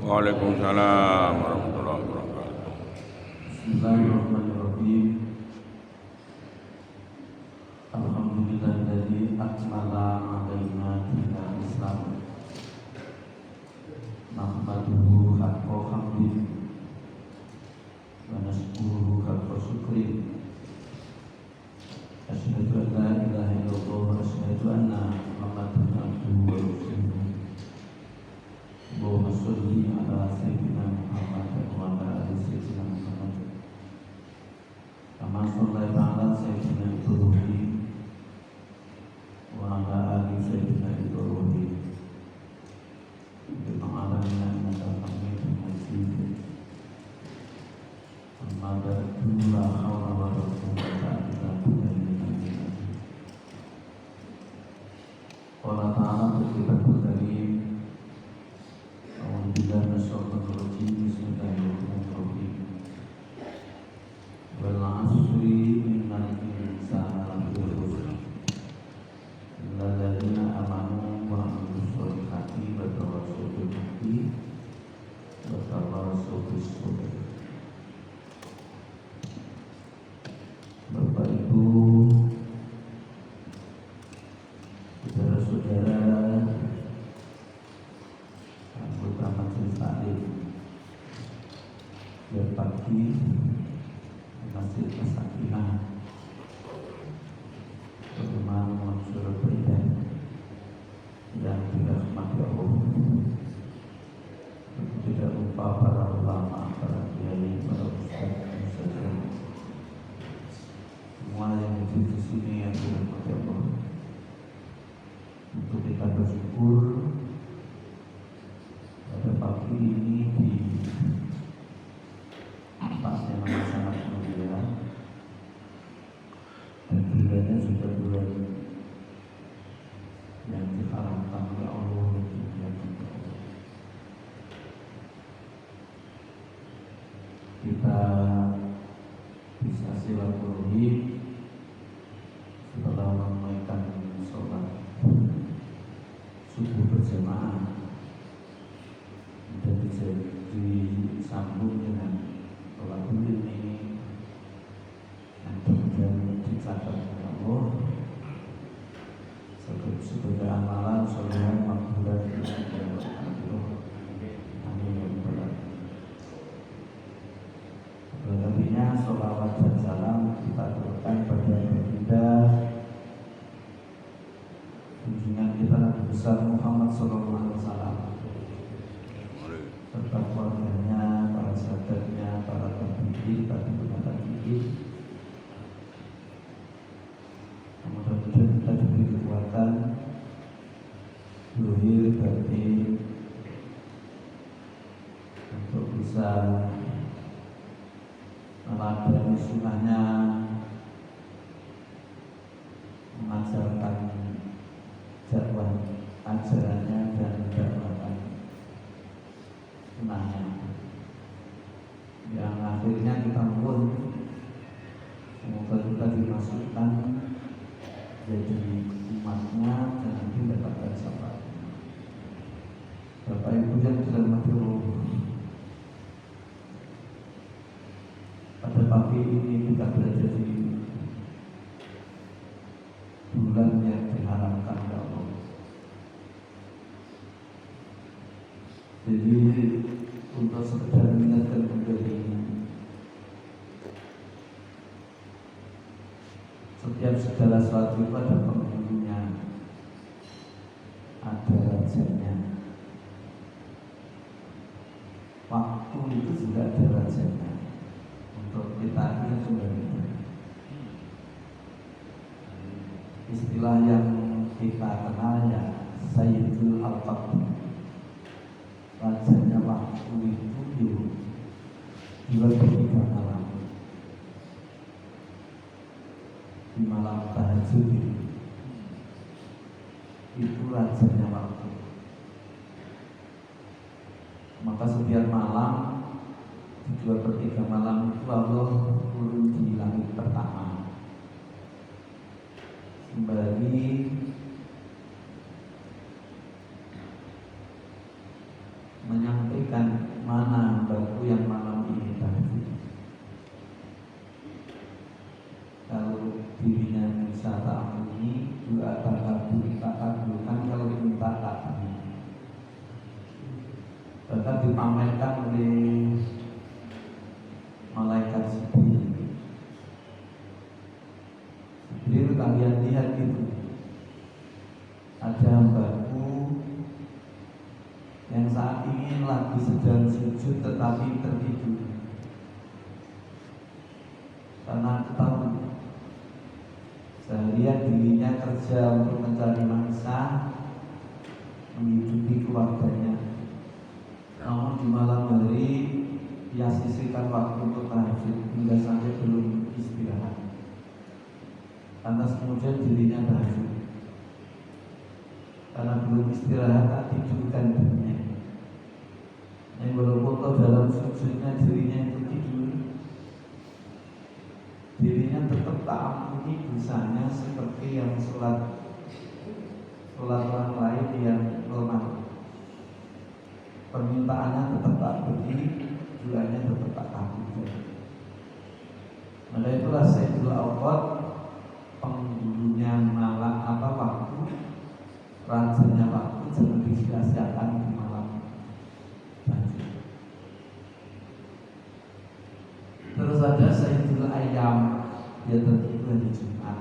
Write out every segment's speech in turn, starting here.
Waalaikumsalam warahmatullahi wabarakatuh. Bismillahirrahmanirrahim. Alhamdulillahilladzi akmala 'alaina dinal Islam. Nahmaduhu haqqa hamdih wa nashkuruhu haqqa syukri. Asyhadu an la ilaha illallah wa asyhadu anna Muhammadan abduhu wa rasuluh. Allahumma sholli ala sayyidina Muhammad wa ala ali sayyidina Muhammad. Kama shallaita ala sayyidina Ibrahim wa ala ali sayyidina Ibrahim. Bima alamna innaka hamidun majid. Amma ba'du, la hawla wa la quwwata illa billah. Qala ta'ala fi kitabul karim. Alhamdulillah, nasyarakat-rajim, bismillahirrahmanirrahim. Wal asri innal insana lafi khusr. Illal ladzina amanu wa amilus sholihati wa tawassaw bil haqqi wa tawassaw bis sabr. Bapak Ibu, saudara-saudara anggota majelis taklim berbagi Masjid As-Sakinah Perumahan Mansur Beridan yang dirahmati Allah. Tidak lupa para ulama, para kiai, para ustaz, ustazah, semua yang di sini yang dirahmati Allah. Untuk kita bersyukur pada pagi ini di tempat yang sangat mulia dan bulannya sudah bulan yang diharamkan oleh Allah. Kita bisa silaturahmi setelah menunaikan sholat subuh berjamaah dan disambung dengan sholat witir ini yang kemudian dicatat oleh Allah sebagai amalan sholat makbulah. Berlebihnya sholawat dan salam kita aturkan pada baginda junjungan kita Nabi besar Muhammad SAW serta keluarganya, para sahabatnya, para tabi'in, tabi'in. Mudah-mudahan kita diberi kekuatan zahir batin untuk bisa meladani sunnahnya, mengajarkan dakwah ajarannya dan dakwahkan sunnahnya, yang akhirnya kita pun semoga kita dimasukkan jadi umatnya dan nanti mendapatkan syafaat. Bapak Ibu yang dirahmati Allah, pada pagi ini kita berada di bulan yang diharamkan oleh Allah. Jadi untuk sekedar mengingatkan kembali, setiap segala sesuatu itu ada penghulunya, ada rajanya. Waktu itu juga ada rajanya. Untuk kita ini sebenarnya istilah yang kita kenal ya Sayyidul Al-Qadr, rajanya waktu itu di 23 malam, di malam tahajud itu rajanya waktu. Maka setiap malam di 2/3 malam itu Allah turun di langit pertama kembali menyampaikan memikirkan mana hambaku yang malam ini tahajud. Kalau dirinya bisa tak ampuni, doa tak kabulkan, kalau minta tak ampuni. Bahkan dipamerkan oleh malaikat Jibril. Jibril, kalian lihat itu, ada hambaku yang saat ini lagi sedang sujud tetapi tertidur. Karena aku tahu seharian dirinya kerja untuk mencari mangsa, menghidupi keluarganya. Namun di malam hari ia sisihkan waktu untuk tahajud hingga sampai belum istirahat. Lantas kemudian dirinya tahajud. Karena belum istirahat, tak tidurkan dirinya. Yang walaupun dalam sujudnya dirinya itu tidur, dirinya tetap tak ampuni dosanya seperti yang sholat orang lain yang normal. Permintaannya tetap tak beri, doanya tetap tak kabul. Maka itulah Sayyidul Awqat, penghulunya malam waktu, rajanya waktu, jangan disia-siakan di malam. Terus ada Sayyidul Ayyam, dia tertidur hari Jumat.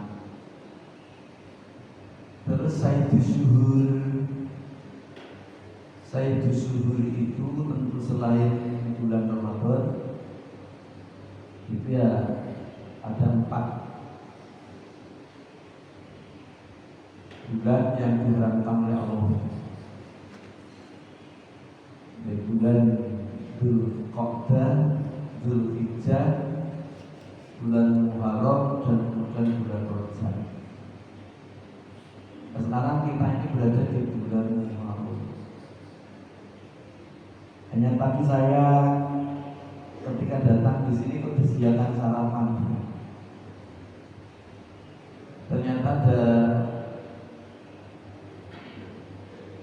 Terus Sayyidul Syuhur. Sayyidul Syuhur itu tentu selain bulan Ramadan, itu ya ada 4 bulan yang diharamkan oleh Allah. Dari bulan Dzulqa'dah, Dzulhijjah, bulan Muharram, dan kemudian bulan Rajab. Sekarang kita ini berada di bulan Muharram. Hanya tadi saya ketika datang di sini kok disediakan sarapan. Ternyata ada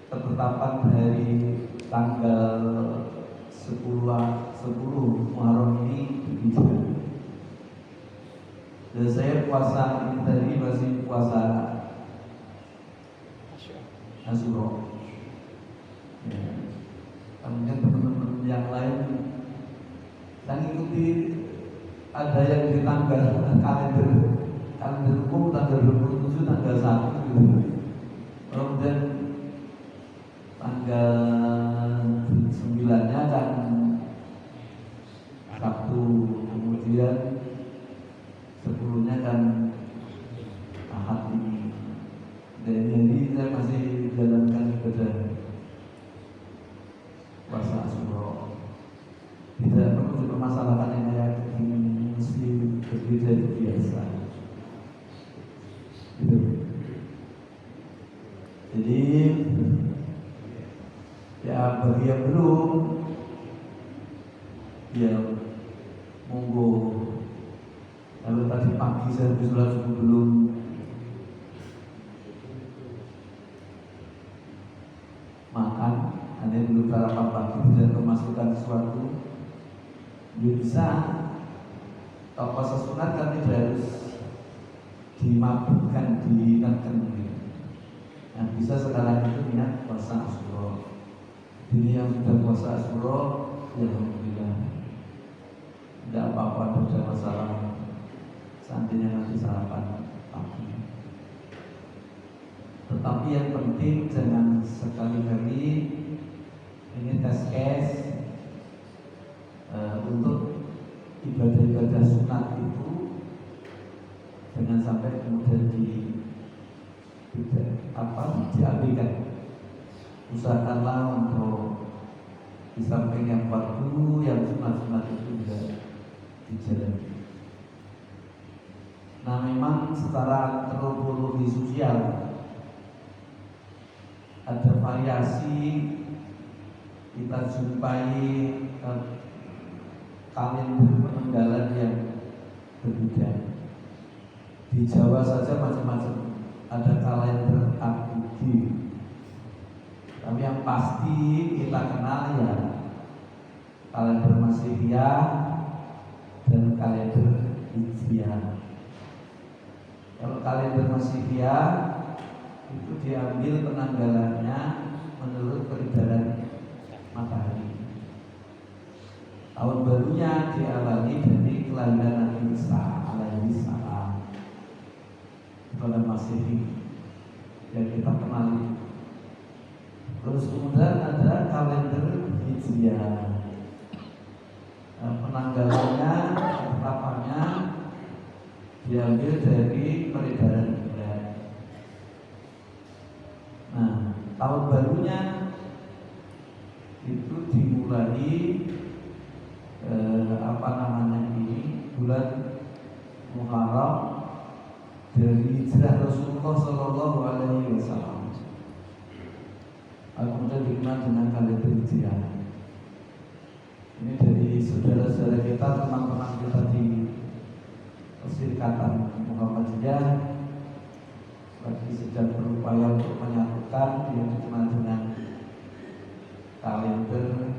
ketetapan dari tanggal 10 Muharram ini begitu. Dan saya puasa ini tadi masih puasa Asyura. Ya. Kemudian teman-teman yang lain dan ikuti, ada yang di tanggal kalender umum tanggal 27, tanggal 1 gitu. Kemudian tanggal 9-nya kan Sabtu, kemudian 10-nya kan Ahad ini. Dan jadi saya masih jalankan ibadah puasa Asyura. Tidak perlu dipermasalahkan yang kayak ini, mesti berbeda, itu biasa. Gitu. Jadi ya bagi yang belum, ya monggo. Kalau tadi pagi saya habis sholat subuh belum makan, hanya belum sarapan pagi, tidak memasukkan sesuatu, dia bisa. Kalau puasa sunat kan tidak harus dimabukkan, diingatkan. Yang bisa sekarang itu niat puasa Asyura. Ini yang sudah puasa Asyura, ya alhamdulillah, tidak apa-apa, tidak ada masalah. Seandainya nanti sarapan pagi. Tetapi yang penting jangan sekali-kali ini tes untuk ibadah-ibadah sunat itu jangan sampai kemudian diabaikan. Usahakanlah untuk di samping yang fardu, yang sunat-sunat itu juga dijalani. Nah, memang secara antropologi sosial ada variasi, kita jumpai kalender penanggalan yang berbeda. Di Jawa saja macam-macam, ada kalender Abudi. Tapi yang pasti kita kenal ya Masihiyah dan kalender Hijriah. Kalau kalender Masihiyah itu diambil penanggalannya menurut peredaran matahari. Tahun barunya diawali dari kelahiran Nabi Isa alaihi salam. Bulan Masehi yang kita kenali. Terus kemudian ada kalender Hijriah. Penanggalannya, ketetapannya diambil dari peredaran bulan. Nah, tahun barunya itu dimulai bulan Muharram dari hijrah Rasulullah Shallallahu Alaihi Wasallam. Kemudian dikenal dengan kalender Hijriah. Ini dari saudara-saudara kita, teman-teman kita di Perserikatan Muhammadiyah lagi sedang berupaya untuk menyatukan yang dikenal dengan kalender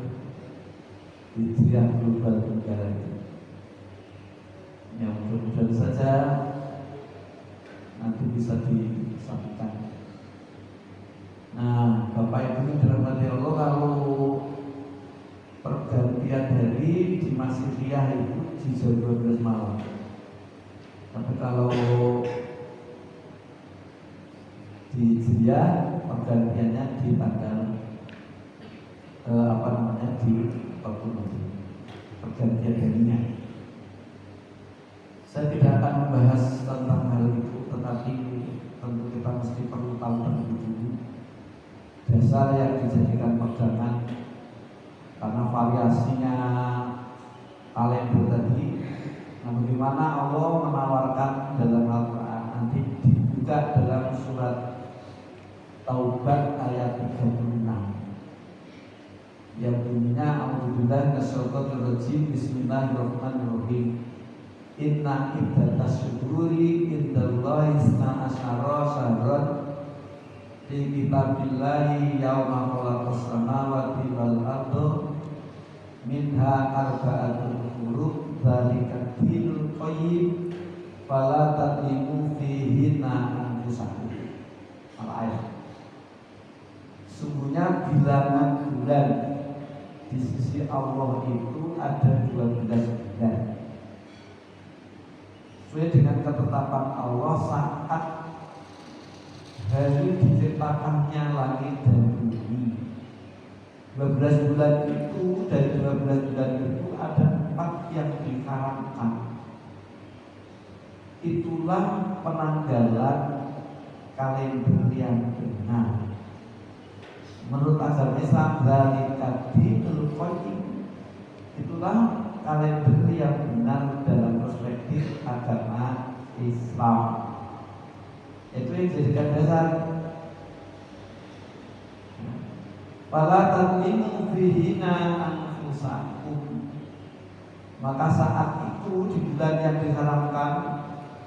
Hijriah global negara itu. Yang mudah-mudahan saja nanti bisa disatukan. Nah, Bapak Ibu dirahmati Allah, kalau pergantian hari di Masihiyah itu di jam 12 malam. Tapi kalau di Hijriah pergantiannya di tanggal di waktu nanti pergantian harinya. Saya tidak akan membahas tentang hal itu, tetapi tentu kita mesti perlu tahu terlebih dulu dasar yang dijadikan pegangan, karena variasinya kalender tadi. Nah, bagaimana Allah menawarkan dalam Al-Quran, nanti dibuka dalam surat Taubat ayat 36 yang bunyinya A'udzubillahi minasyaitonir rajim, Bismillahirrahmanirrahim. Inna iddatas syuhuri indallahi isna asyara syahran fi kitabillahi yauma khalaqas samawati wal arda minha arba'atun hurum dzalika dinul qayyim fala tadlimu fihinna anfusakum. Al-ayat. Sungguhnya bilangan bulan di sisi Allah itu ada 12 bulan. Sesuai dengan ketetapan Allah saat hari diciptakannya langit dan bumi. 12 bulan itu, dari 12 bulan itu ada 4 yang diharamkan. Itulah penanggalan kalender yang benar. Menurut agama Islam, dzalika dinul qayyim, itulah kalender yang benar dalam perspektif agama Islam. Itu yang dijadikan dasar. Fala tadlimu fihina anfusakum. Maka saat itu di bulan yang diharamkan,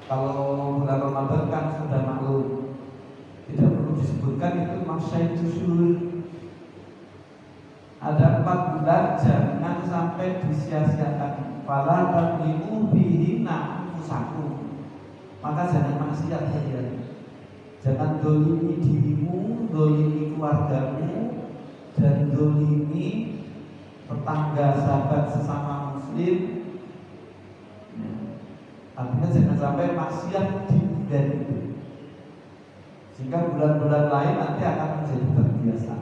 kalau bulan Ramadan kan sudah maklum, tidak perlu disebutkan itu maksud syuhur. Ada 4 bulan, jangan sampai disia-siakan. Fala tadlimu fihina anfusakum. Maka jangan maksiat saja. Jangan dolimi dirimu, dolimi keluargamu, dan dolimi tetangga, sahabat sesama muslim. Artinya jangan sampai maksiat di bulan itu, sehingga bulan-bulan lain nanti akan menjadi terbiasa.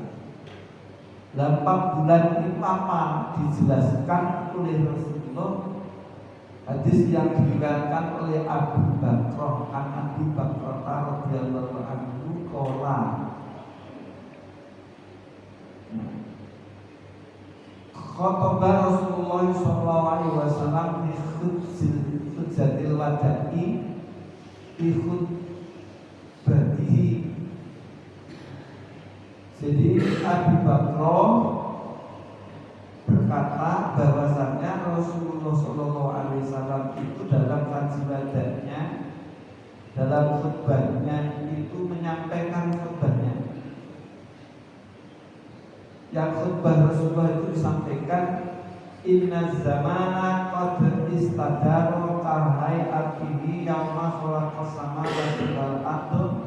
4 bulan ini apa dijelaskan oleh Rasulullah. Hadis yang diriwayatkan oleh Abu Bakrah, an Abi Bakrah radhiyallahu anhu qala, khotbah Rasulullah sallallahu alaihi wasallam di khutbatil wada'i di khutbatihi. Jadi Abu Bakrah berkata bahwasannya Rasulullah Shallallahu Alaihi Wasallam itu dalam kaji wadahnya, dalam khutbahnya itu menyampaikan khutbahnya. Yang khutbah Rasulullah itu disampaikan, Inna zamana qad istadaro kahai akihi yauma khalaqas samawati wal ardh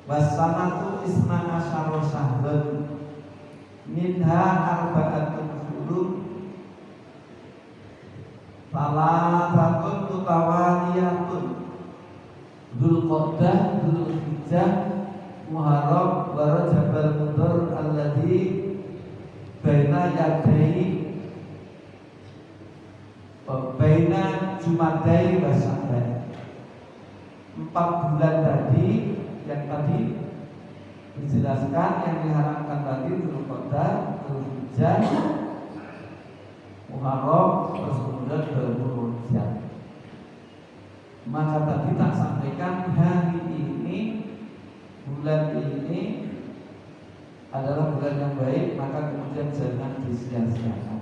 wasanatu isna asyara syahran minha arba'atun hurum salasatun mutawaliyatun Dzulqa'dah, Dzulhijjah, Muharram, wa Rajabul Mudhar alladzi baina yadai baina Jumadai wa Sya'ban. 4 bulan tadi yang tadi dijelaskan, yang diharamkan tadi Dzulqa'dah, Dzulhijjah, Muharram, terus kemudian Dzulhijjah. Maka tadi tak sampaikan hari ini, bulan ini adalah bulan yang baik, maka kemudian jangan disia-siakan.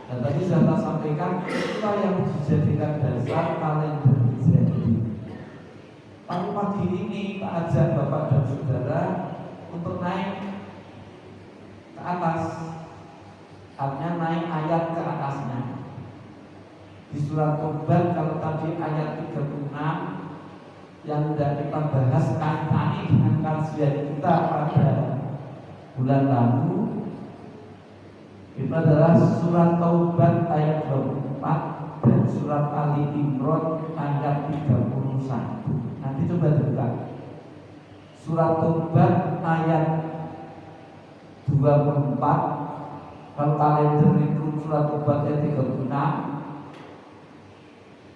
Dan tadi sudah tak sampaikan itulah yang dijadikan dasar kalender Hijriah. Tapi pagi ini tak ajak Bapak dan Saudara untuk naik ke atas, artinya naik ayat ke atasnya. Di surat Tobat kalau tadi ayat 36 yang sudah kita bahas kaitannya dengan kajian kita pada bulan lalu, itu adalah surat Taubat ayat 24 dan surat Ali Imran ayat 31. Nanti coba buka surat Taubat ayat 24. Kalau kalender itu surat Taubat ayat 36.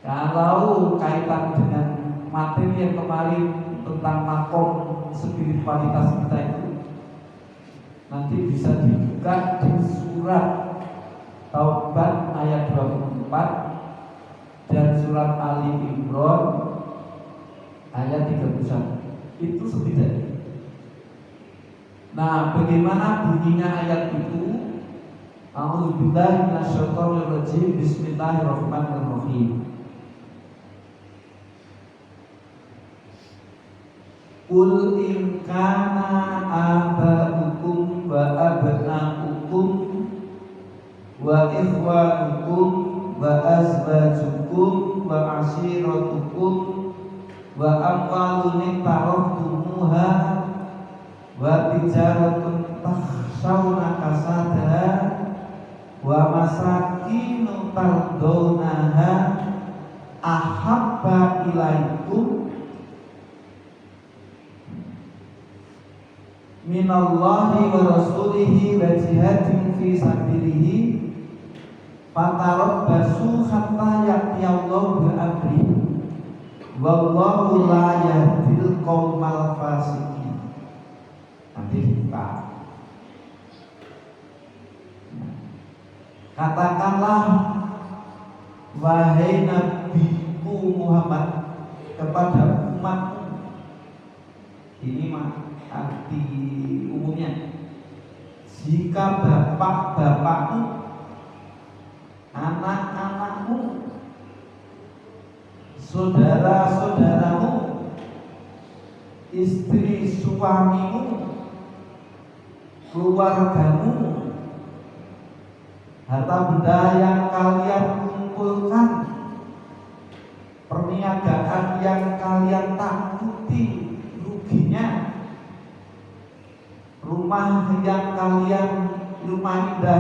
Kalau kaitan dengan materi yang kemarin tentang makom spiritualitas kita itu, nanti bisa dibuka di surat Taubat ayat 24 dan surat Ali Imran ayat 31. Itu setidaknya. Nah, bagaimana bunyinya ayat itu? A'udzubillahi minasyaitonirrajim. Bismillahirrahmanirrahim. Qul in kana aba'ukum wa abna'ukum wa ikhwanukum wa azwajukum wa ashiratukum wa amwalun taraftumuha wa tijaratun takhshawna kasadaha wa masakinu tardawnaha ahabba ilaikum minallahi wa rasulihi wa jihadin fi sabilihi fatarabbasu hatta ya'tiyallahu bi amrihi wallahu la yahdil qaumal fasiqin. Nanti kita katakanlah wahai Nabiku Muhammad kepada umatmu. Ini mah arti umumnya, jika bapak-bapakmu, anak-anakmu, saudara-saudaramu, istri suamimu, keluargamu, harta benda yang kalian kumpulkan, perniagaan yang kalian takuti ruginya, rumah indah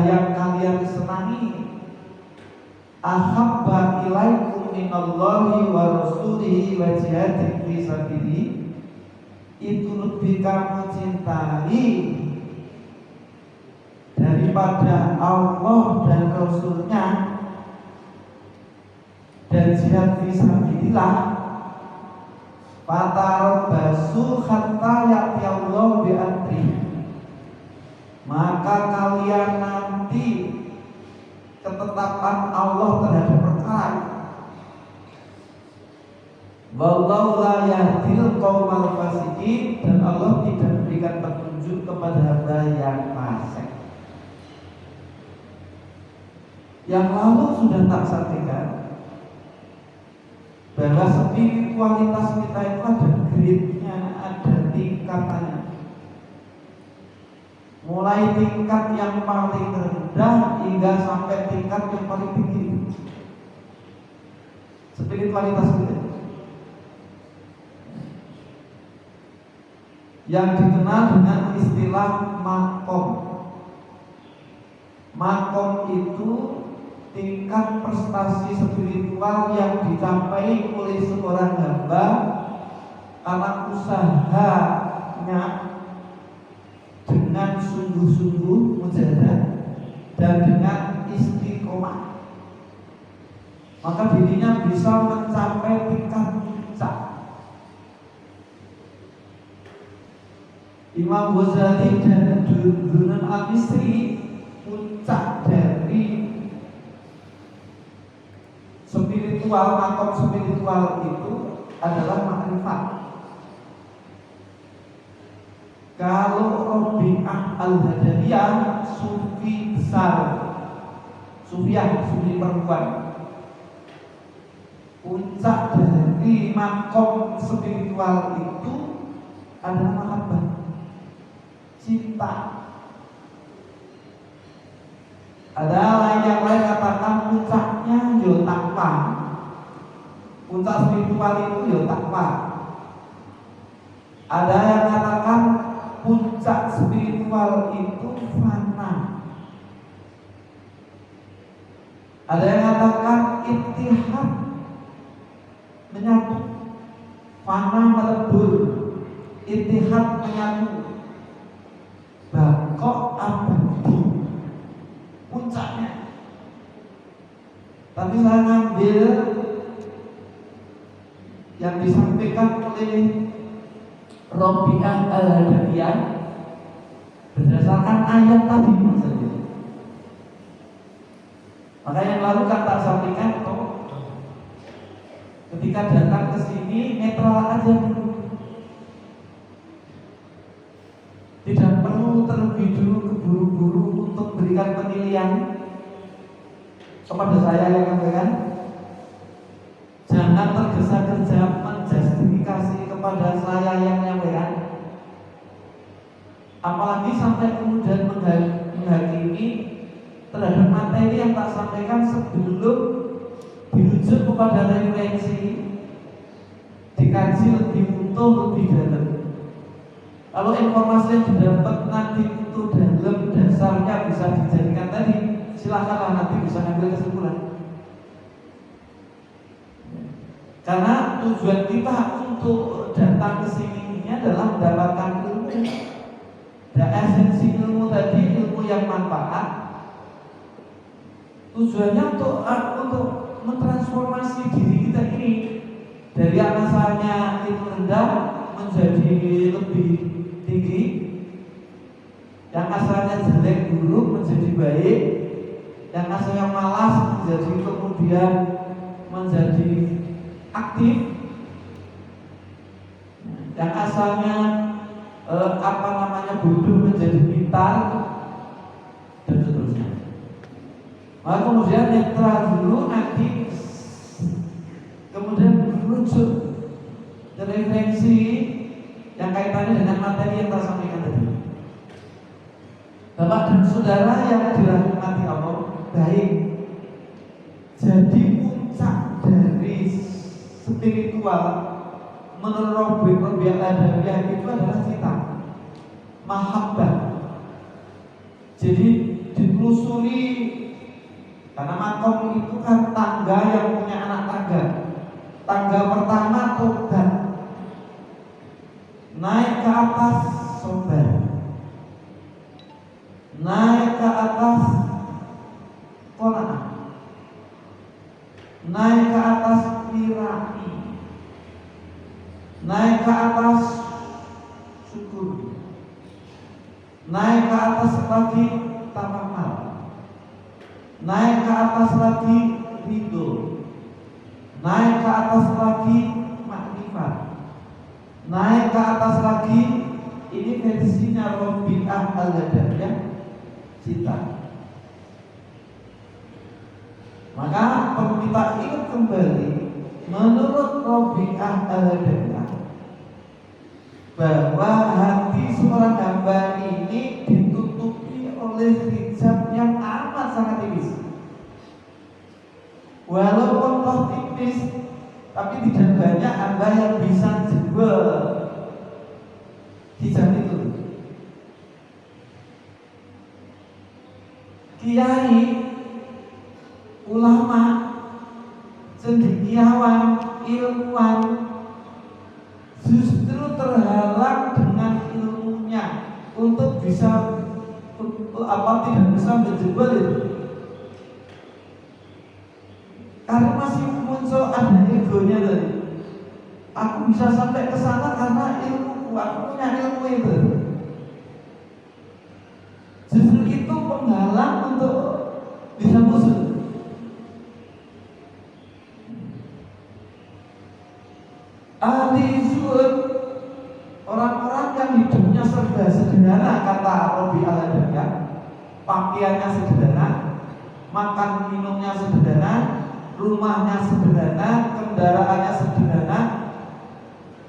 yang kalian senangi, ahabba ilaikum minallahi wa rasulihi wa jihadin fi sabilihi, itu lebih kamu cintai daripada Allah dan Rasulnya dan jihad fi sabilillah. Fatarabbasu hatta ya'tiyallahu bi amrihi, maka kalian nanti ketetapan Allah terhadap perkara. Wallahu la yahdil qaumal fasiqin, dan Allah tidak berikan petunjuk kepada hamba yang fasik. Yang lalu sudah tak sampaikan bahwa spiritualitas kita itu ada grade-nya, ada tingkatannya. mulai tingkat yang paling rendah hingga sampai tingkat yang paling tinggi. Spiritualitas kita yang dikenal dengan istilah makom. Makom itu tingkat prestasi spiritual yang dicapai oleh seorang hamba karena usahanya dengan sungguh-sungguh mujahadah dan dengan istiqomah, maka dirinya bisa mencapai tingkat puncak. Imam Ghazali dan Durrun al-Misri, puncak dari spiritual, makom spiritual itu adalah makrifat. Kalau Rabi'ah al-Hadawiyah, sufi besar, sufiah, sufi perempuan, puncak dari makom spiritual itu adalah mahabbah, cinta. Ada yang lain katakan puncaknya yo takwa. Puncak spiritual itu yo takwa. Ada yang katakan puncak spiritual itu fana. Ada yang katakan ittihad, menyatu. Fana melebur, ittihad menyatu. Bakok abadi, puncaknya. Tapi saya ngambil yang disampaikan oleh Rabi'ah al-Hadawiyah berdasarkan ayat tadi saja. Maka yang lalu kan tak sampaikan ketika datang ke sini netral aja dulu. Tidak perlu terlebih dulu keburu-buru untuk berikan penilaian kepada saya yang sampaikan. Jangan tergesa-gesa menjustifikasi kepada saya yang menyampaikan. Apalagi sampai kemudian menghakimi terhadap materi yang tak sampaikan sebelum dirujuk kepada referensi, dikaji lebih utuh, lebih dalam. Kalau informasi yang didapat nanti itu dalam dasarnya bisa dijadikan tadi, silakanlah nanti bisa ambil kesimpulan. Karena tujuan kita untuk datang ke sini ini adalah mendapatkan ilmu. Dan esensi ilmu tadi, ilmu yang manfaat, tujuannya untuk mentransformasi diri kita ini dari yang asalnya itu rendah menjadi lebih tinggi, yang asalnya jelek buruk menjadi baik, yang asalnya malas menjadi kemudian menjadi aktif, yang asalnya bodoh menjadi pintar dan seterusnya. Maka kemudian netral dulu, nanti kemudian merujuk ke referensi yang kaitannya dengan materi yang kita sampaikan tadi. Bapak dan saudara yang dirahmati Allah, baik, jadi puncak dari spiritual menurut Rabi'ah al-Hadawiyah itu adalah cinta, mahabbah. Jadi ditelusuri, karena makom itu kan tangga yang punya anak tangga. Tangga pertama tobat, naik ke atas sobar, naik ke atas qanaah, naik ke atas wirai, naik ke atas syukur, naik ke atas lagi tawakal, naik ke atas lagi ridho, naik ke atas lagi makrifat, naik ke atas lagi, ini versinya Rabi'ah al-Hadawiyah, cinta. Maka perlu kita ingat kembali, menurut Rabi'ah al-Hadawiyah, bahwa hati seorang hamba ini ditutupi oleh hijab yang amat sangat tipis. Walaupun toh tipis, tapi tidak banyak hamba yang bisa jebol hijab itu. Kiai, ulama, cendekiawan, ilmuwan justru terhalang dengan ilmunya untuk bisa tidak bisa menjebol itu. Karena masih muncul ada egonya tadi. Aku bisa sampai ke sana karena ilmuku, aku punya ilmu itu. Justru itu penghalang untuk bisa musuh. Ahli zuhud, orang-orang yang hidupnya serba sederhana, kata Robi Al-Adawiyah, pakaiannya sederhana, makan minumnya sederhana, rumahnya sederhana, kendaraannya sederhana,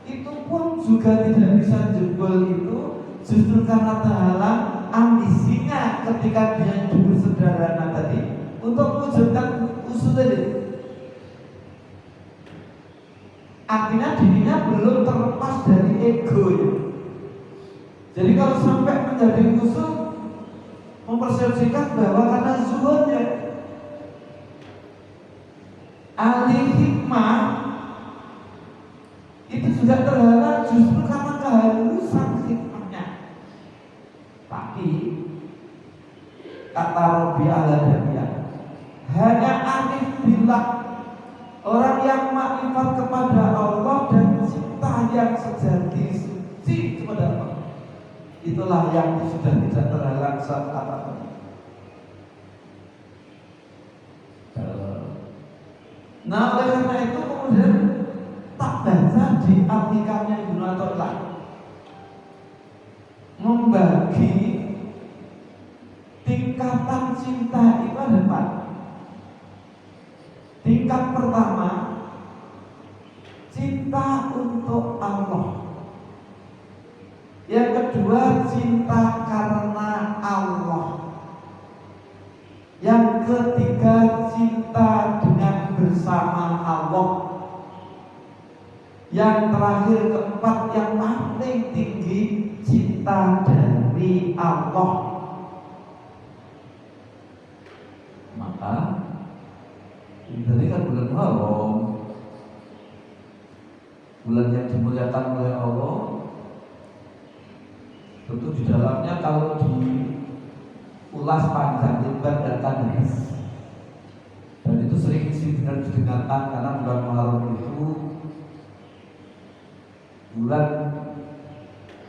itu pun juga tidak bisa jebol itu, justru karena terhalang ambisinya ketika dia hidup sederhana tadi untuk mewujudkan usul tadi. Artinya dirinya belum terlepas dari egonya. Jadi kalau sampai menjadi musuh, mempersepsikan bahwa karena zuhudnya, ahli hikmah itu juga terhalang justru karena kehalusan hikmahnya. Tapi kata Robi Al-Adawiyah, hanya arif billah, orang yang makrifat kepada Allah dan cinta yang sejati suci kepada Allah, itulah yang sudah tidak terhalang saat apapun. Nah, oleh karena itu kemudian tak baca di aplikasinya Ibnu Athaillah membagi tingkatan cinta itu ada 4. Tingkat pertama, cinta untuk Allah. Yang kedua, cinta karena Allah. Yang ketiga, cinta dengan bersama Allah. Yang terakhir, keempat, yang paling tinggi, cinta dari Allah. Maka ini kan bulan Muharram, bulan yang dimuliakan oleh Allah. Tentu di dalamnya kalau diulas panjang lebar dan hadis, dan itu sering didengarkan karena bulan Muharram itu bulan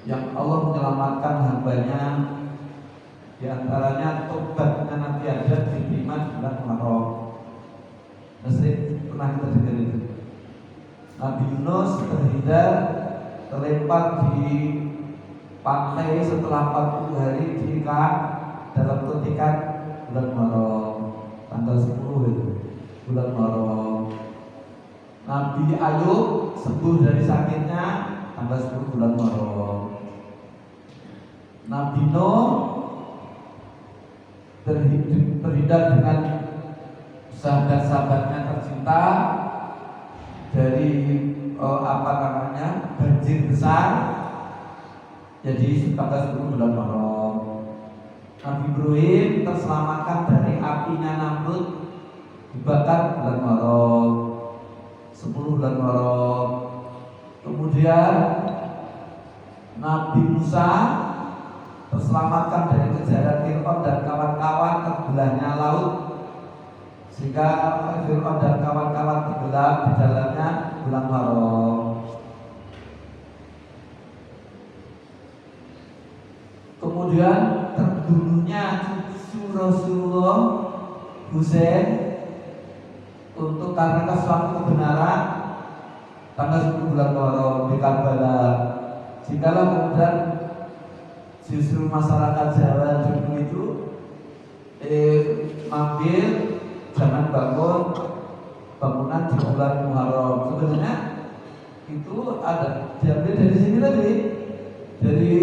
yang Allah menyelamatkan hambanya. Di antaranya tobatnya Nabi Adam diterima bulan Muharram. Mesti pernah kita dengar itu. Nabi Yunus terlempar di pantai setelah 40 hari diikat dalam ketikan bulan Muharram, tanggal 10 itu bulan Muharram. Nabi Ayub sembuh dari sakitnya tanggal 10 bulan Muharram. Nabi Nuh terhindar dengan sahabat-sahabatnya tercinta dari banjir besar, jadi tanggal 10 bulan Muharram. Nabi Ibrahim terselamatkan dari apinya Namrud, dibakar bulan Muharram, 10 bulan Muharram. Kemudian Nabi Musa terselamatkan dari kejaran Fir'aun dan kawan-kawan, terbelahnya laut, sehingga Fir'aun dan kawan-kawan tenggelam di dalamnya bulan Muharram. Kemudian terbunuhnya cucu Rasulullah Husain untuk karena suatu kebenaran tanggal 10 bulan Muharram di Karbala. Jikalau kemudian justru masyarakat Jawa dulu itu ambil jangan bangun bangunan di bulan Muharram. Sebenarnya itu ada diambil dari sini tadi, dari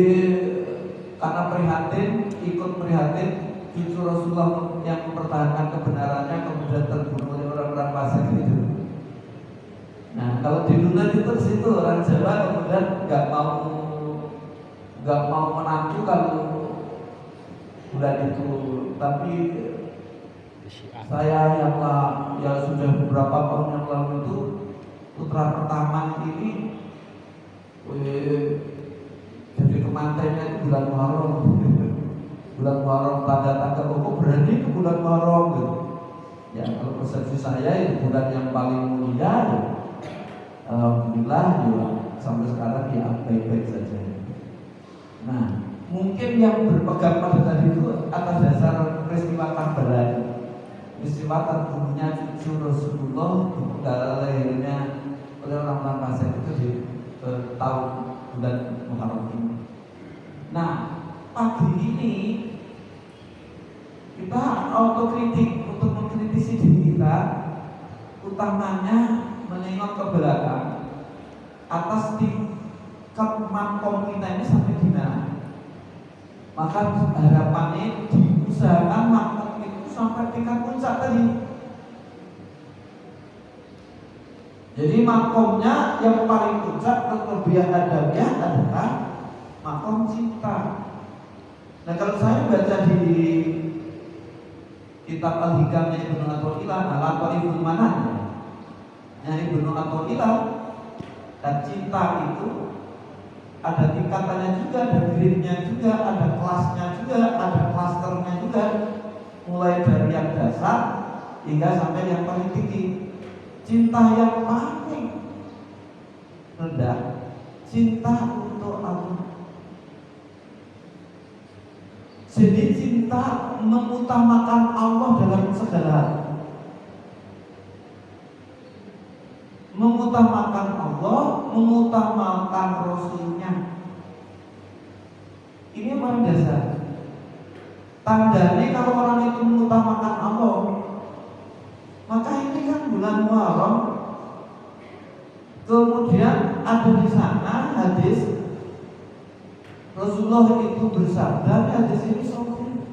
karena prihatin, ikut prihatin cucu Rasulullah yang mempertahankan kebenarannya kemudian terbunuh oleh orang-orang fasik itu. Nah, kalau di Luna itu situ orang Jawa kemudian nggak mau menantu kalau bulan itu, tapi saya yang sudah beberapa tahun yang lalu itu putra pertama ini jadi kemantennya itu bulan Muharram. Bulan Muharram tanda-tanda kok berani itu bulan Muharram gitu. Ya kalau persepsi saya itu bulan yang paling mulia ya. Alhamdulillah ya sampai sekarang ya baik-baik saja. Nah, mungkin yang berpegang pada tadi itu atas dasar peristiwa Karbala, peristiwa terbunuhnya cucu Rasulullah tanggal lahirnya oleh orang-orang fasik itu di tahun bulan Muharram ini. Nah, pagi ini kita autokritik untuk mengkritisi diri kita, utamanya menengok ke belakang atas tingkat makom kita ini sampai di mana. Maka harapannya diusahakan makom itu sampai tingkat puncak tadi. Jadi makomnya yang paling puncak kelebihan adabnya adalah makom cinta. Nah kalau saya baca di kitab Al-Hikamnya Ibnu Athaillah, Al-Qaiful Manan, Ibnu Athaillah, dan cinta itu ada tingkatannya juga, ada grade-nya juga, ada kelasnya juga, ada klasternya juga, mulai dari yang dasar hingga sampai yang paling tinggi. Cinta yang paling rendah, cinta untuk Allah. Jadi cinta mengutamakan Allah dalam segala hal, mengutamakan Allah, mengutamakan Rasulnya. Ini yang paling dasar. Tandanya kalau orang itu mengutamakan Allah, maka ini kan bulan Muharram. Kemudian ada di sana hadis Rasulullah itu bersabda, hadis ini sahih.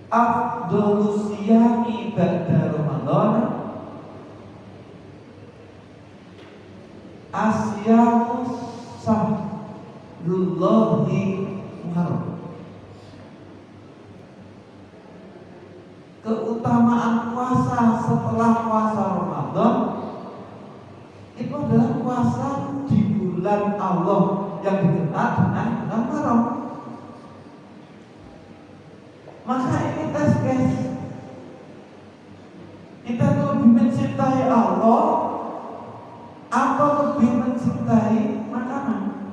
Afdhalus siyami ba'da Ramadan asyamu sahrullahi Muharram. Keutamaan puasa setelah puasa Ramadan itu adalah puasa di bulan Allah yang dikenal dengan bulan Muharram. Maka ini tes guys, kita itu lebih mencintai Allah atau lebih mencintai makanan?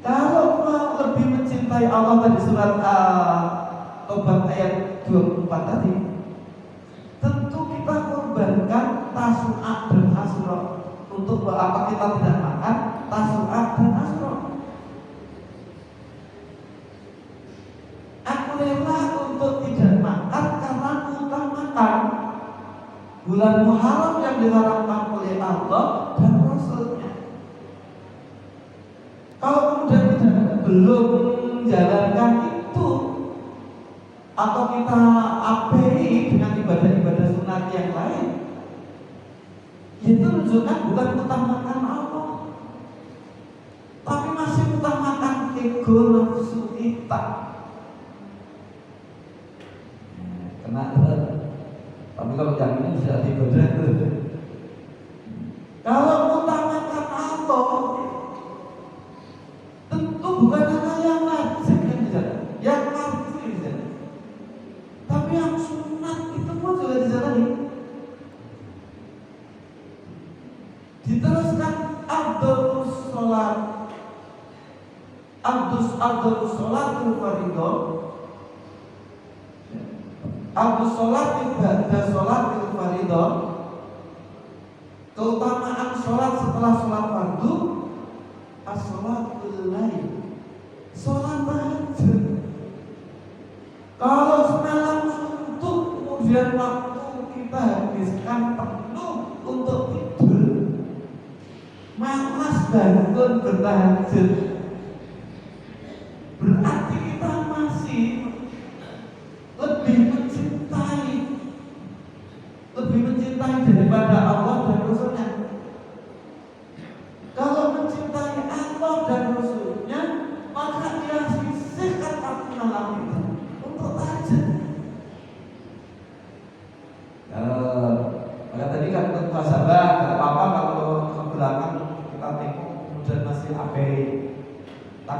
Kalau lebih mencintai Allah tadi surat Tobat ayat 24 tadi, tentu kita korbankan Tasu'a dan Asyura. Untuk apa kita tidak makan Tasu'a dan Asyura? Aku rela untuk tidak makan karena utamakan bulan Muharram yang diharamkan oleh Allah dan Rasulnya. Kalau kemudian kita belum menjalankan itu, atau kita abaikan dengan ibadah-ibadah sunat yang lain, itu menunjukkan bukan utamakan Allah, tapi masih utamakan ego nafsu kita. Kena, tapi kalau yang ini bisa ibadah. Kalau utamakan Allah, tentu bukan hanya yang wajib yang dijalankan, yang wajib yang dijalankan, tapi yang sunat itu pun juga dijalani. Diteruskan Abdus sholat sholatul fardhu, Abdus sholat ba'da sholatul fardhu. Keutamaan sholat setelah sholat fardu, as-sholatul lail, sholat tahajud. Kalau semalam suntuk kemudian waktu kita habiskan penuh untuk tidur, malas bangun bertahajud,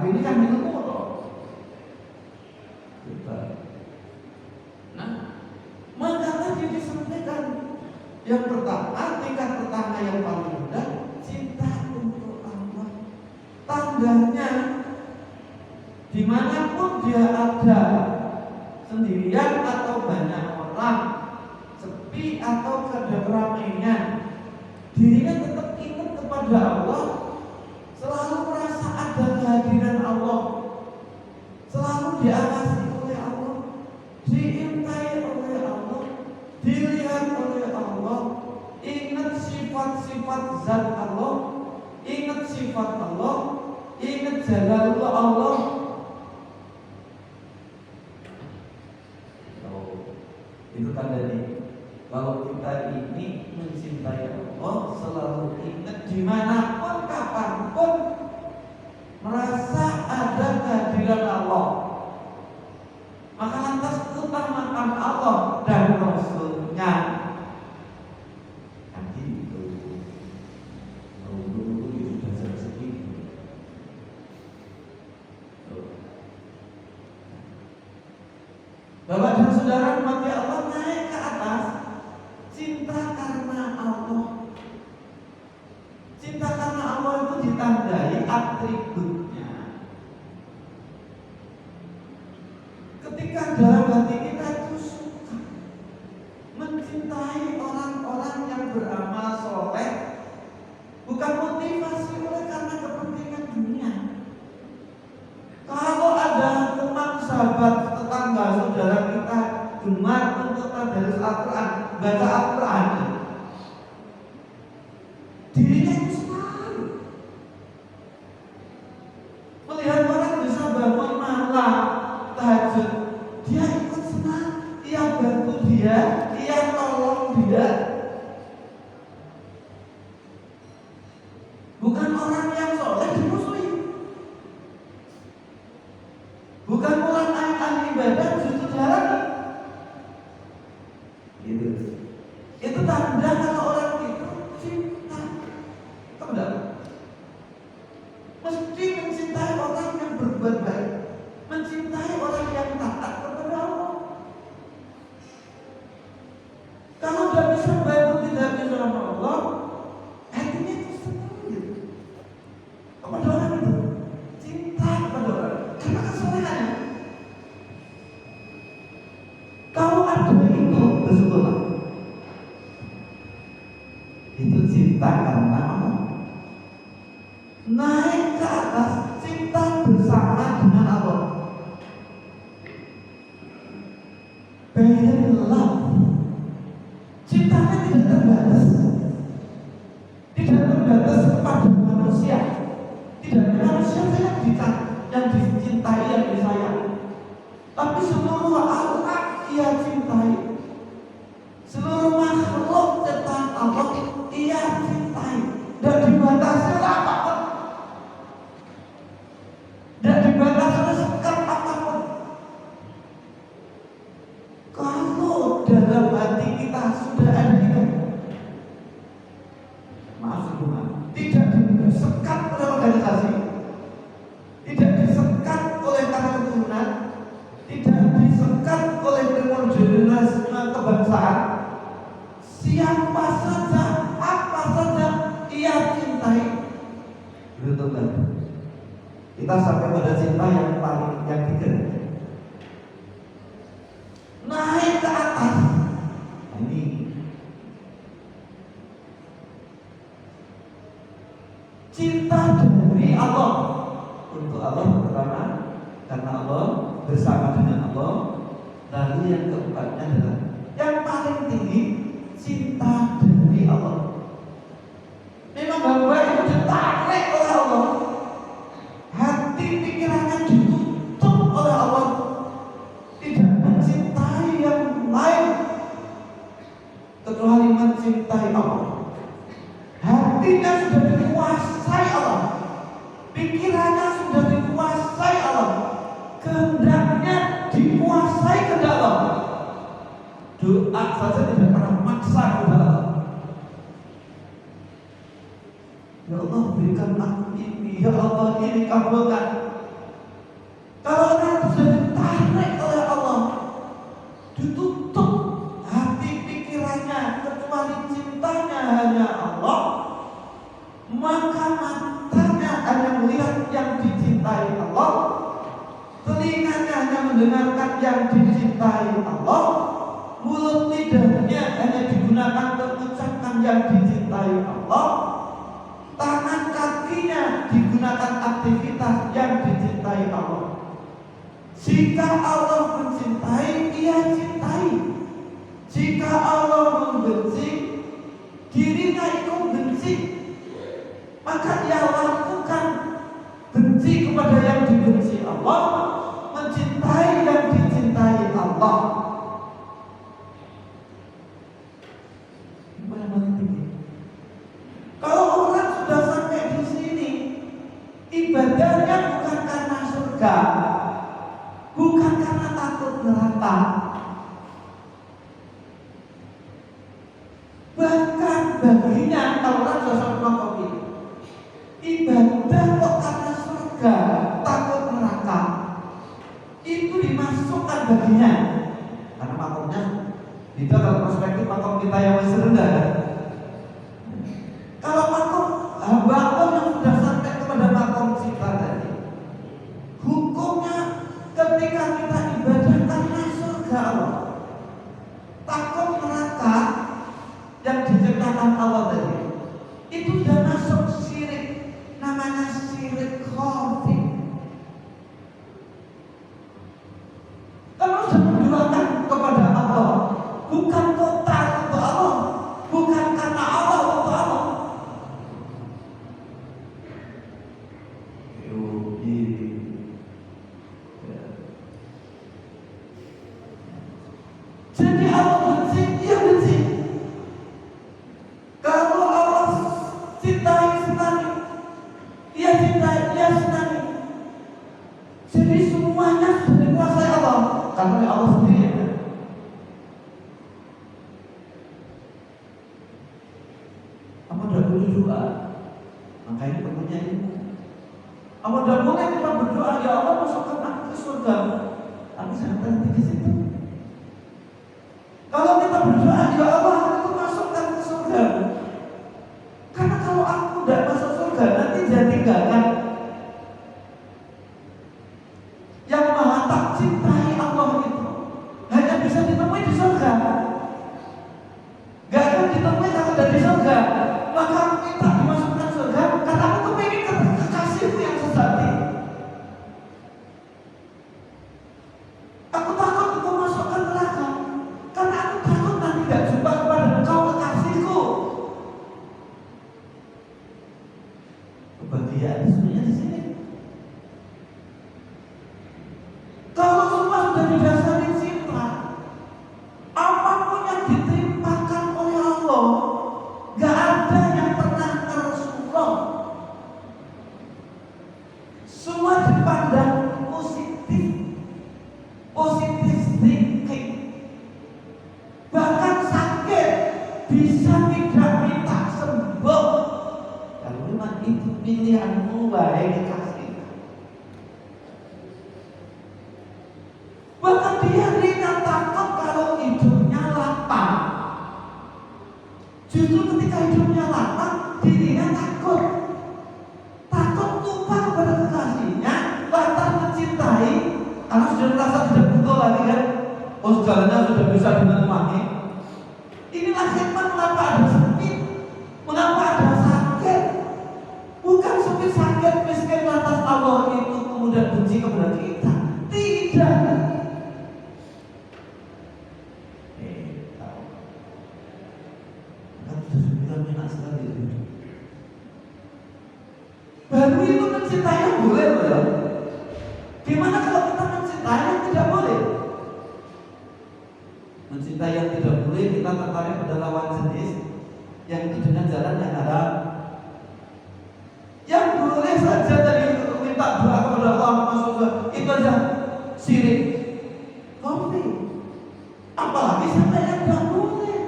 Tapi ini kan ilmu loh. Nah, maka tadi disampaikan yang pertama, tingkat pertama yang paling mudah, cinta untuk Allah. Tandanya dimanapun dia ada, sendirian atau banyak orang, sepi atau keramaian, dirinya tetap ingat kepada Allah, selalu merasa ada kehadiran Allah, selalu diawasi oleh Allah, diintai oleh Allah, dilihat oleh Allah, ingat sifat-sifat zat Allah, ingat sifat Allah, ingat jalalullah Allah. Itu tandanya kalau kita ini mencintai Allah, selalu ingat dimanapun kapanpun merasa ada kehadiran Allah, maka lantas utamakan Allah dan Rasulnya. Nanti itu dulu sudah rezeki. Bapak dan saudara mati Allah, naik ke atas. Cinta karena Allah. Cinta karena Allah itu ditandai atributnya. Ketika dalam hati kita itu suka mencintai orang-orang yang beramal soleh, bukan motivasi oleh karena kepentingan dunia. Kalau ada teman, sahabat, tetangga, saudara kita gemar untuk tadarus Al-Quran, baca Al-Quran, dirinya itu senang. Melihat orang bisa bangun malam tahajud, dia ikut senang, ia bantu dia, ia tolong dia. Bukan orang yang soleh dimusuhi, bukan orang ahli ibadah justru dihalangi. Gitu. Itu tanda kalau orang itu cinta kepada Allah. Mesti mencintai orang yang berbuat baik, mencintai orang yang taat kepada Allah. Kalau tidak bisa bantu, tidak bisa sama Allah, hatinya itu senang gitu kepada orang itu, cinta kepada orang karena kesolehannya. Kalau ada itu, bersyukurlah. Itu cinta karena Allah. Naik ke atas, cinta bersama dengan Allah. Better love. Cintanya tidak terbatas. Tidak terbatas kepada manusia. Tidak ada manusia yang dicintai, yang disayang. Tapi seluruh Allah ia cintai. Seluruh makhluk ciptaan Allah ia cintai. Dan dibatasi oleh apapun, dan dibatasi oleh sekat apapun. Kalau dalam hati kita sudah ada itu, maaf sebelumnya, tidak disekat oleh organisasi, tidak disekat oleh karena keturunan, tidak disekat oleh religiusisme kebangsaan. Siapa saja, apa saja ia cintai. Betul kan? Kita sampai pada cinta yang paling yang tiga. Naik ke atas. Ini cinta dari Allah untuk Allah pertama, karena Allah, bersama dengan Allah. Lalu yang keempatnya adalah yang paling tinggi, cinta dari Allah. Memang hamba itu ditarik oleh Allah, hati pikirannya ditutup oleh Allah, tidak mencintai yang lain kecuali mencintai Allah. Hatinya sudah dikuasai Allah, pikirannya sudah dikuasai Allah, kehendaknya dikuasai kehendak Allah. Doa saja tidak pernah memaksa kepada Allah. Ya Allah, berikan aku ini, ya Allah ini kabulkan. mendengarkan yang dicintai Allah, mulut lidahnya hanya digunakan untuk mengucapkan yang dicintai Allah, tangan kakinya digunakan aktivitas yang dicintai Allah. Jika Allah mencintai, ia cintai. Jika Allah membenci, dirinya ikut benci. Maka ia lakukan benci kepada yang dibenci Allah, mencintai yang dicintai Allah. Kalau orang sudah sampai di sini, ibadahnya bukan karena surga, bukan karena takut neraka, bahkan baginya kalau orang sosok makom ini, ibadah kok karena surga, takut neraka, itu dimasukkan baginya. Karena makomnya itu kalau perspektif makom kita yang masih rendah. Kalau makom hamba Allah yang sudah sampai kepada makom kita tadi, hukumnya ketika kita ibadah karena surga Allah, takut neraka yang diciptakan Allah tadi, itu sudah masuk syirik, namanya syirik khafi. Kalau sudah menduakan kepada Allah, bukan total untuk Allah, bukan karena Allah untuk Allah. Jadi Allah benci, ia benci. Kalau Allah cintai, senangi, ia cintai, ia senangi. Jadi semuanya sudah dikuasai Allah, karena Allah sendiri. Apa tidak boleh doa? Makanya perlunya ilmu. Apa tidak boleh kita berdoa, ya Allah masukkan aku ke surga, tapi jangan berhenti di situ. Kalau kita berdoa, ya Allah aku masukkan ke surga, karena kalau aku tidak masuk surga nanti dia tinggalkan. Yang maha tak cintai Allah itu hanya bisa ditemui di surga, gak akan ditemui kalau tidak di surga. Maka aku minta dimasukkan surga, karena aku kepingin kekasihku yang sejati. Aku takut engkau masukkan neraka, karena aku takut nanti gak jumpa kepada engkau kekasihku. Kebahagiaan sebenarnya di sini. Kalau semua sudah didasari cinta, apapun yang ditimpakan oleh Allah, gak ada yang pernah ke Rasulullah. Semua dipandang positif, positif thinking. Bahkan sakit bisa tidak minta sembuh. Kalau memang itu pilihanmu, baik dikasih. Bahkan dia ringan takut kalau hidupnya lapang. Justru ketika hidupnya lapang, dirinya takut. Takut lupa kepada kekasihnya, lantas mencintai, karena sudah merasa tidak butuh lagi kan. Oh segalanya sudah bisa dinikmati. Inilah hikmah mengapa ada sakit, mengapa ada sakit. Bukan seperti sakit miskin lantas Allah itu kemudian benci kepada kita. Tidak. Baru itu mencintainya boleh loh ya. Gimana kalau kita mencintai yang tidak boleh? Mencintai yang tidak boleh, kita tertarik pada lawan jenis yang itu dengan jalan yang haram. Yang boleh saja tadi minta doa kepada Allah masuk surga, itu aja syirik. Kafir. Apalagi sampai yang tidak boleh.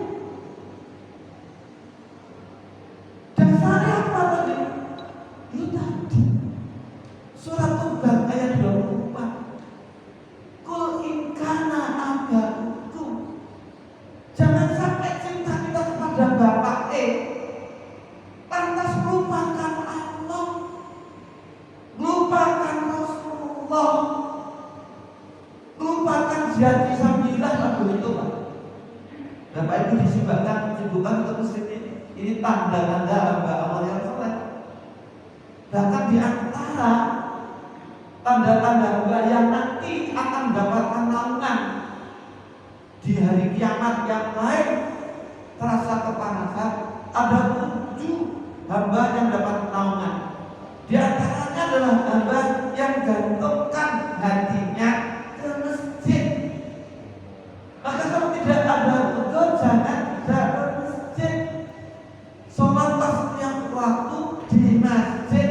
Dasarnya apa tadi? Itu tadi surat Tobat ayat 24. Kul inkana abakum. Jangan sampai cinta kita kepada bapak jihad fisabilillah lagu itu Pak. Bapak Ibu disibukkan untuk masjid ini tanda-tanda hamba Allah yang soleh. Bahkan di antara tanda-tanda hamba yang nanti akan mendapatkan naungan di hari kiamat yang lain terasa kepanasan, ada 7 hamba yang dapat naungan. Di antaranya adalah hamba yang gantungkan hatinya ke masjid. Maka kalau tidak ada udzur, jangan tidak ke masjid. Sholat pas yang waktu di masjid,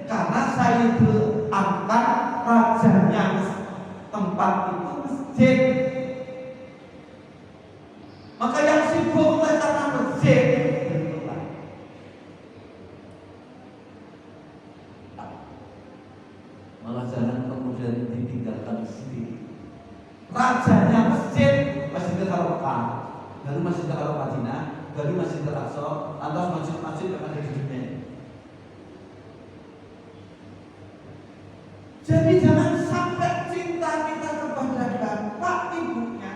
karena Sayyidul Amkan rajanya tempat itu masjid. Maka yang sibuk oleh karena masjid malah jangan kemudian ditinggalkan sendiri. Rajanya masjid, Masjidil Haram, baru Masjidil Haram Madinah, baru Masjidil Aqsa, lantas masjid-masjid yang ada di dunia. Jadi jangan sampai cinta kita kepada bapak ibunya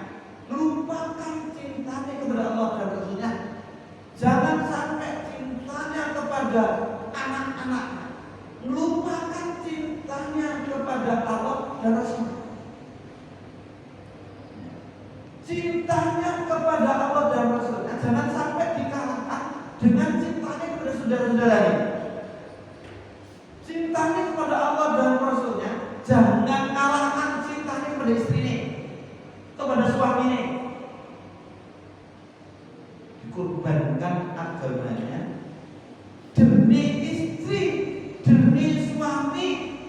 melupakan cintanya kepada Allah dan Rasulnya. Jangan sampai cintanya kepada anak-anaknya melupakan cintanya kepada Allah dan Rasulnya. Cintanya kepada Allah dan Rasulnya jangan sampai dikalahkan dengan cintanya kepada saudara-saudaranya. Cintanya kepada Allah dan Rasulnya jangan kalahkan cintanya kepada istrinya, kepada suaminya. Dikorbankan agamanya demi istri, demi suami,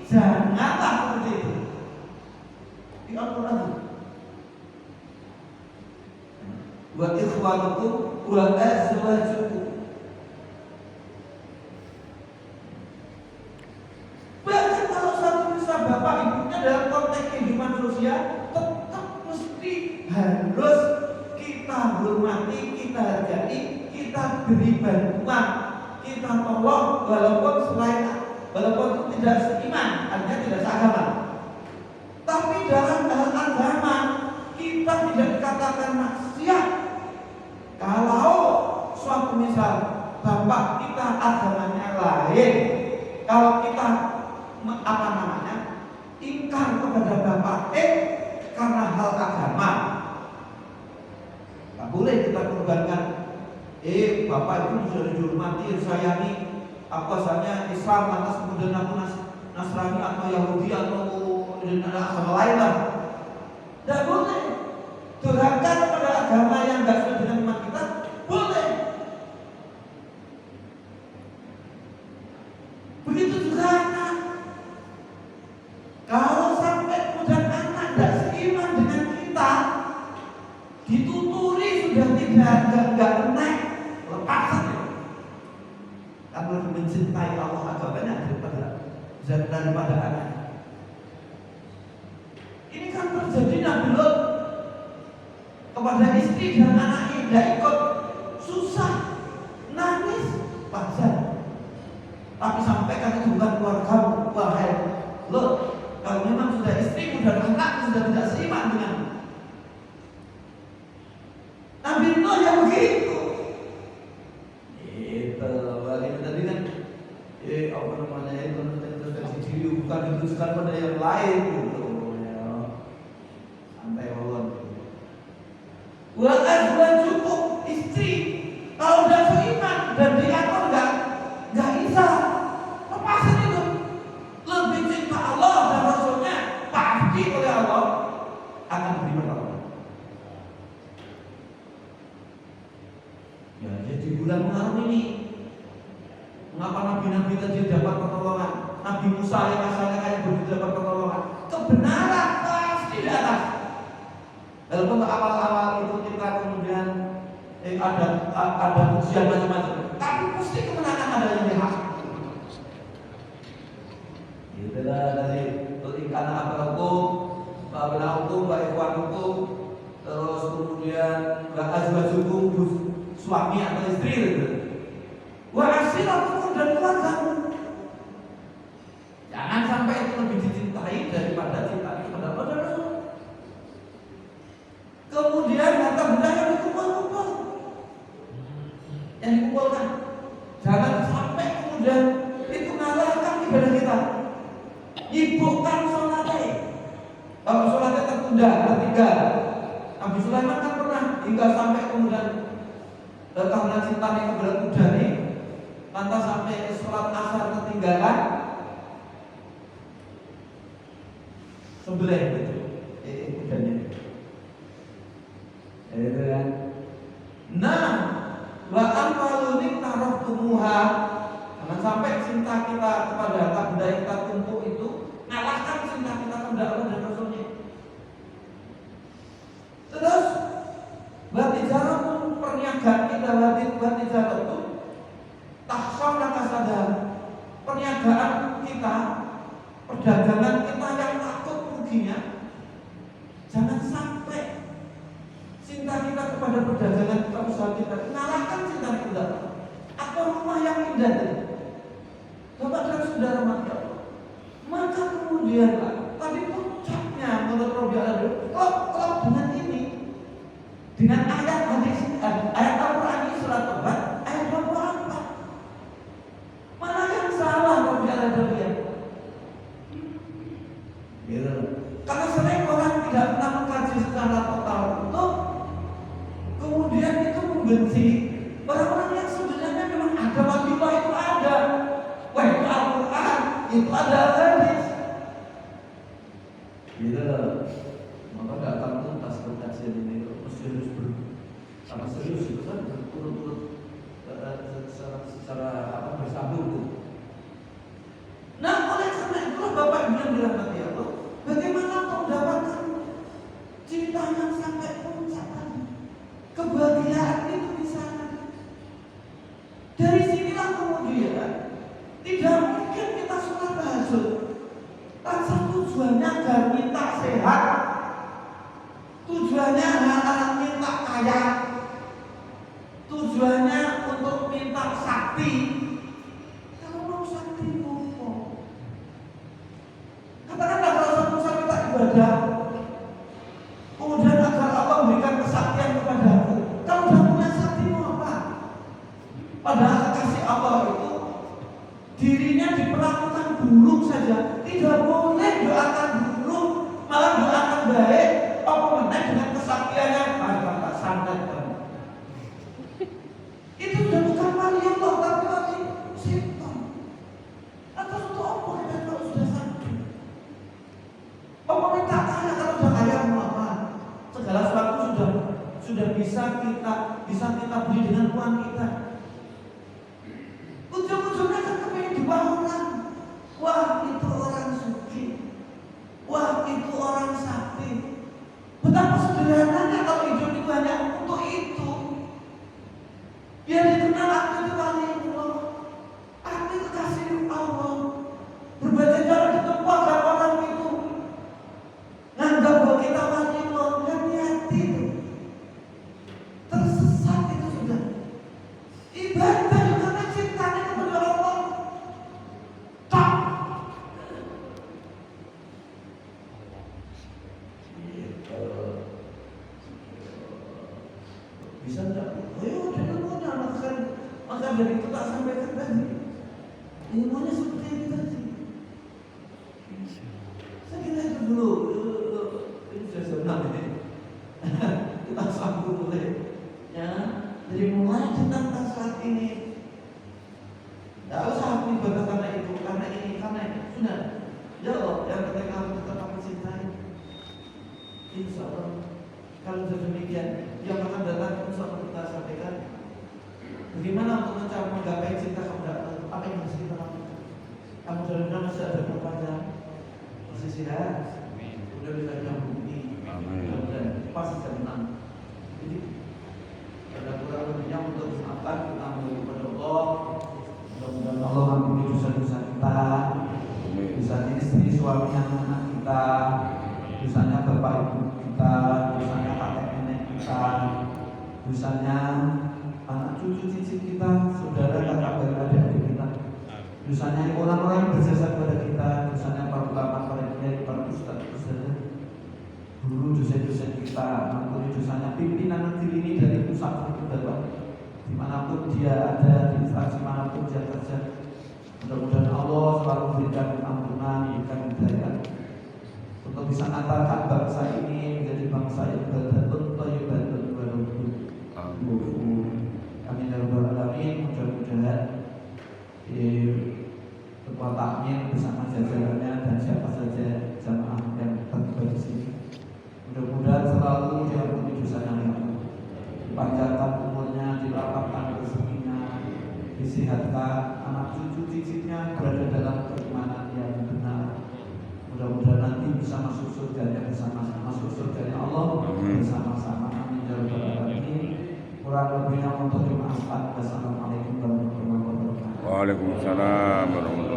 janganlah seperti itu. Di Al-Quran, wa ikhwanukum wa azwajukum. Bahkan kalau satu misal bapak ibunya dalam konteks kehidupan sosial tetap mesti harus kita hormati, kita hargai, kita beri bantuan, kita tolong walaupun tidak seiman, artinya tidak seagama. Tapi dalam hal agama kita tidak dikatakan maksiat. Kalau suatu misal bapak kita agamanya lain, kalau kita ingkar kepada bapak karena hal agama, tak boleh kita korbankan. Bapak itu sudah dihormati, disayangi. Aku asalnya Islam, lantas kemudian aku Nasrani atau Yahudi atau agama lain lah. Tidak boleh. Durhaka kepada agama yang tidak sesuai dengan iman kita boleh. Begitu juga anak. Kalau sampai kemudian anak tidak seiman dengan kita, dituturi sudah tidak enak, lepas saja. Karena lebih mencintai Allah agamanya daripada anak. Ini kan terjadi Nabi Lot kepada istri dan anaknya tidak ikut, susah, nangis, wajar. Tapi sampaikan itu bukan keluargamu, wahai Lot. Kalau memang sudah istrimu dan anakmu sudah tidak seiman dengan Nabi Nuh yang begitu. Bagaimana tadi kan? Apa namanya itu diri bukan ditujukan pada yang lain gitu. Sampai Allah. Bukan cukup istri. Kalau udah seiman dan diatur nggak bisa. Lepasin itu. Lebih cinta Allah dan Rasulnya pasti oleh Allah akan beri pertolongan. Ya, jadi bulan Muharram ini mengapa nabi-nabi tadi dapat pertolongan? Nabi Musa yang asalnya kayak begitu dapat pertolongan. Kebenaran pasti di atas. Walaupun awal-awal itu kita kemudian ada ujian macam-macam, tapi pasti kemenangan ada yang dihak. Itulah dari berikan apa hukum, terus kemudian azwajukum suami atau istri gitu. Wa asiratukum dan keluargamu. Jangan sampai itu lebih dicintai daripada cinta kepada Allah dan Rasul. bunda ketiga. Nabi Sulaiman kan pernah hingga sampai kemudian karena cintanya kepada kuda nih, lantas sampai sholat asar ketinggalan, sembelih gitu, kudanya. Itu kan. Nah, wa amwalunik taruh tumuha. Jangan sampai cinta kita kepada harta benda yang kita tumpuk itu ngalahkan cinta kita kepada Allah dan Rasulnya. Terus batijarah pun perniagaan kita, batijarah itu taksona kasada, perniagaan kita, perdagangan kita yang takut ruginya. Jangan sampai cinta kita kepada perdagangan kita, usaha kita mengalahkan cinta kita. Atau rumah yang indah tadi, Bapak dan saudara maka kemudian tadi puncaknya menurut Robi Al-Adil, kalau dengan ini, dengan ayat hadis, ayat Al-Quran ini surat Tobat ayat 24, mana yang salah Robi Al-Adil ya? Gitu. Karena sering orang tidak pernah mengkaji secara total itu, kemudian itu membenci orang-orang yang sebenarnya memang ada wajilah itu ada. Wah, itu Al-Quran, itu ada hadis. Gitu. Maka datang tuntas ke kajian ini serius sama serius itu kan berturut-turut secara bersambung. Nah, oleh karena itu Bapak bilang dirahmati Allah, bagaimana kau mendapatkan cinta yang sampai puncak tadi? Kebahagiaan itu di sana. Dari sinilah kemudian tidak mungkin kita sholat tahajud tanpa tujuannya agar minta sehat, tujuannya agar minta kaya, tujuannya untuk minta sakti. Kalau mau sakti apa? Katakanlah kalau satu saat kita ibadah, kemudian agar Allah memberikan kesaktian kepadaku. Kalau sudah punya sakti mau apa? Padahal kasih Allah itu dirinya diperlakukan buruk saja, tidak boleh doakan buruk, malah doakan baik. Apa menaik dengan kesaktiannya? Agak santai kan? Itu sudah bukan wali Allah, tapi wali setan. Atas itu apa kita kalau sudah sakti? Apa minta kaya kalau sudah kaya mau apa? Segala sesuatu sudah bisa kita beli dengan uang kita. Ujung-ujungnya kan kepingin di bawah orang. Wah, itu orang suci. Wah, itu orang sakti. Betapa sederhananya kalau hidup itu hanya untuk itu. Biar dikenal aku itu wali Allah, aku itu kasih Allah. Berbagai cara ditempuh agar orang itu nganggap bahwa kita wali Allah. Dan hati itu tersesat itu sudah. Ibadah juga karena cintanya kepada Allah. Tak. Bisa enggak? Ayo, ilmunya maka dari itu tak sampaikan tadi. Ilmunya seperti itu tadi. Saya kira itu dulu. Ini sudah senang ini. Kita sambung boleh. Ya, dari mulai tentang saat ini. Tidak usah aku ibadah karena itu, karena ini. Sudah. Ya Allah, yang penting kamu tetap aku cintai. Insya Allah. Kalau sudah demikian, yang akan datang insya Allah kita sampaikan. Bagaimana untuk mencapai menggapai cinta kepada Allah? Apa yang harus kita lakukan? Kamu mudah-mudahan masih ada perpanjang, masih sehat, sudah bisa nyambung ini, mudah-mudahan pasti bisa menang. Jadi ada kurang lebihnya untuk maafkan kita mohon kepada Allah. Mudah-mudahan Allah mengampuni dosa-dosa kita, dosanya istri, suami, anak-anak kita, dosanya bapak ibu kita, dosanya kakek nenek kita, dosanya anak cucu cicit kita, saudara kakak beradik kita, dosanya orang-orang yang berjasa kepada kita, dosanya para ulama, para kiai, para ustaz, guru, dosen-dosen kita, ampuni dosanya pimpinan negeri ini dari pusat sampai ke bawah, dimanapun dia ada, di instansi manapun dia kerja. Mudah-mudahan Allah selalu berikan ampunan, berikan hidayah untuk bisa mengatakan bangsa ini menjadi bangsa yang baldatun thayyibatun wa rabbun ghafur. Amin ya rabbal alamin. Mudah-mudahan di ketua takmir bersama jajarannya dan siapa saja jamaah yang terlibat di sini, mudah-mudahan selalu diampuni dosanya ya Allah, dipanjangkan umurnya, dilapangkan rezekinya, disehatkan, anak cucu cicitnya berada dalam keimanan yang benar. Mudah-mudahan nanti bisa masuk surganya bersama-sama, masuk surganya Allah bersama-sama. Amin ya rabbal alamin. Kurang lebihnya mohon dimaafkan. Wassalamualaikum warahmatullahi wabarakatuh. Waalaikumsalam warahmatullahi